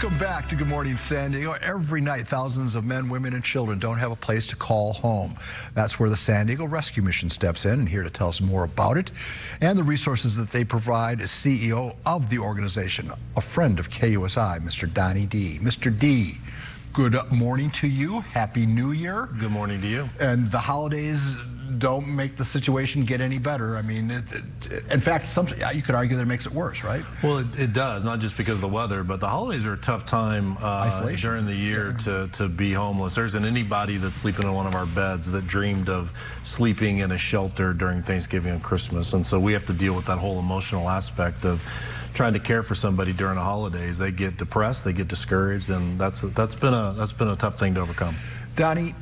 Welcome back to Good Morning San Diego. Every night, thousands of men, women, and children don't have a place to call home. That's where the San Diego Rescue Mission steps in, and here to tell us more about it and the resources that they provide is CEO of the organization, a friend of KUSI, Mr. Donnie Dee. Mr. Dee, good morning to you. Happy New Year. Good morning to you. And the holidays don't make the situation get any better. I mean, in fact, you could argue that it makes it worse, right? Well, it does, not just because of the weather, but the holidays are a tough time during the year to be homeless. There isn't anybody that's sleeping in one of our beds that dreamed of sleeping in a shelter during Thanksgiving and Christmas. And so we have to deal with that whole emotional aspect of trying to care for somebody during the holidays. They get depressed, they get discouraged, and that's been a tough thing to overcome. Donnie,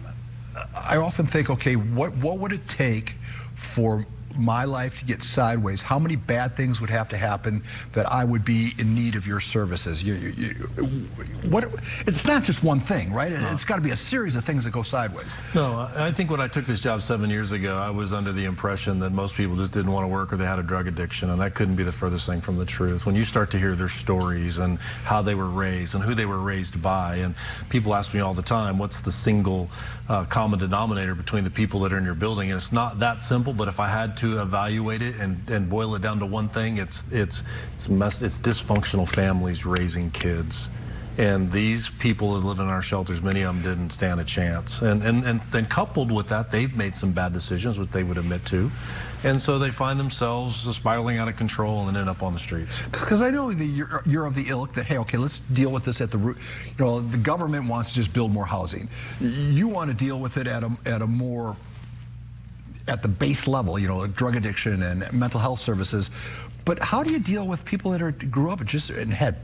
I often think, okay, what would it take for my life to get sideways? How many bad things would have to happen that I would be in need of your services? It's not just one thing, right? It's got to be a series of things that go sideways. No, I think when I took this job 7 years ago, I was under the impression that most people just didn't want to work or they had a drug addiction, and that couldn't be the furthest thing from the truth. When you start to hear their stories and how they were raised and who they were raised by, and people ask me all the time, what's the single common denominator between the people that are in your building? And it's not that simple, but if I had to evaluate it and boil it down to one thing, it's dysfunctional families raising kids. And these people that live in our shelters, many of them didn't stand a chance. And then coupled with that, they've made some bad decisions, which they would admit to. And so they find themselves spiraling out of control and end up on the streets. Because I know that you're of the ilk that, hey, okay, let's deal with this at the root. You know, the government wants to just build more housing. You want to deal with it at the base level, you know, drug addiction and mental health services. But how do you deal with people that grew up and had,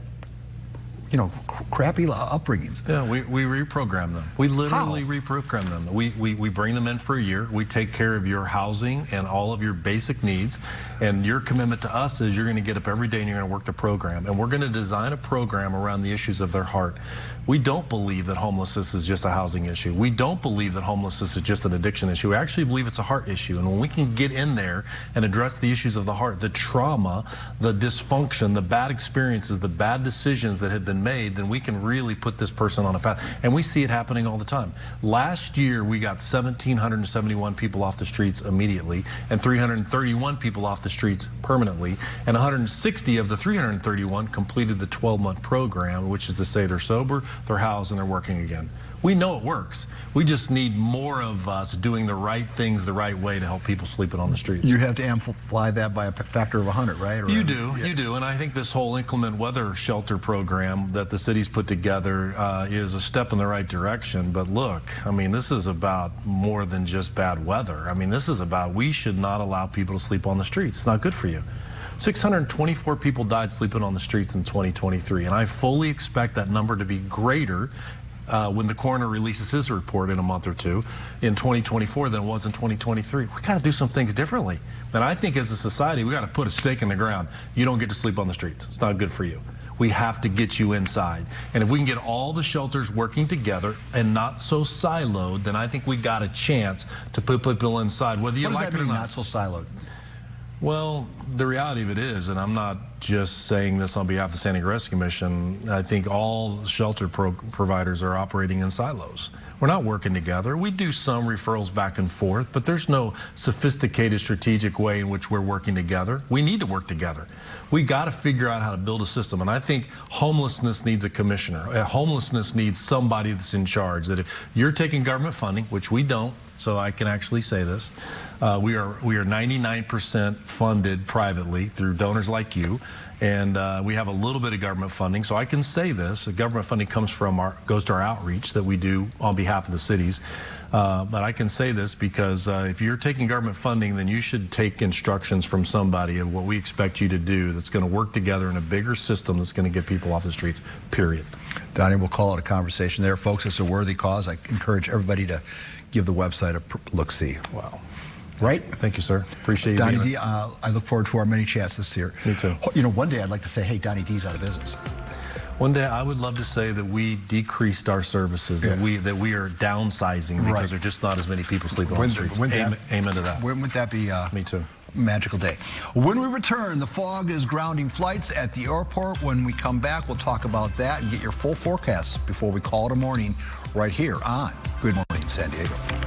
you know, crappy upbringings? Yeah, we reprogram them. We literally reprogram them. We bring them in for a year. We take care of your housing and all of your basic needs. And your commitment to us is you're going to get up every day and you're going to work the program. And we're going to design a program around the issues of their heart. We don't believe that homelessness is just a housing issue. We don't believe that homelessness is just an addiction issue. We actually believe it's a heart issue. And when we can get in there and address the issues of the heart, the trauma, the dysfunction, the bad experiences, the bad decisions that have been made, then we can really put this person on a path. And we see it happening all the time. Last year, we got 1,771 people off the streets immediately and 331 people off the streets permanently. And 160 of the 331 completed the 12-month program, which is to say they're sober, they're housed, and they're working again. We know it works. We just need more of us doing the right things the right way to help people sleeping on the streets. You have to amplify that by a factor of 100, right? Or you do. And I think this whole inclement weather shelter program that the city's put together is a step in the right direction. But look, I mean, this is about more than just bad weather. I mean, this is about we should not allow people to sleep on the streets. It's not good for you. 624 people died sleeping on the streets in 2023, and I fully expect that number to be greater when the coroner releases his report in a month or two in 2024 than it was in 2023. We got to do some things differently. And I think as a society, we got to put a stake in the ground. You don't get to sleep on the streets. It's not good for you. We have to get you inside. And if we can get all the shelters working together and not so siloed, then I think we got a chance to put people inside, whether you like it or not so siloed? Well, the reality of it is, and I'm not just saying this on behalf of the San Diego Rescue Mission, I think all shelter providers are operating in silos. We're not working together. We do some referrals back and forth, but there's no sophisticated strategic way in which we're working together. We need to work together. We got to figure out how to build a system, and I think homelessness needs a commissioner. Homelessness needs somebody that's in charge, that if you're taking government funding, which we don't, so I can actually say this, we are 99% funded privately through donors like you, and we have a little bit of government funding. So I can say this: the government funding goes to our outreach that we do on behalf of the cities. But I can say this because if you're taking government funding, then you should take instructions from somebody of what we expect you to do that's going to work together in a bigger system that's going to get people off the streets, period. Donnie, we'll call it a conversation there, folks. It's a worthy cause. I encourage everybody to give the website a look-see. Wow. Right? Thank you, sir. Appreciate you Donnie being Dee, I look forward to our many chats this year. Me too. You know, one day I'd like to say, hey, Donnie Dee's out of business. One day I would love to say that we decreased our services, that we are downsizing because there are just not as many people sleeping on the streets. Amen to that. When would that be? Me too. magical day. When we return, the fog is grounding flights at the airport. When we come back, we'll talk about that and get your full forecast before we call it a morning right here on Good Morning San Diego.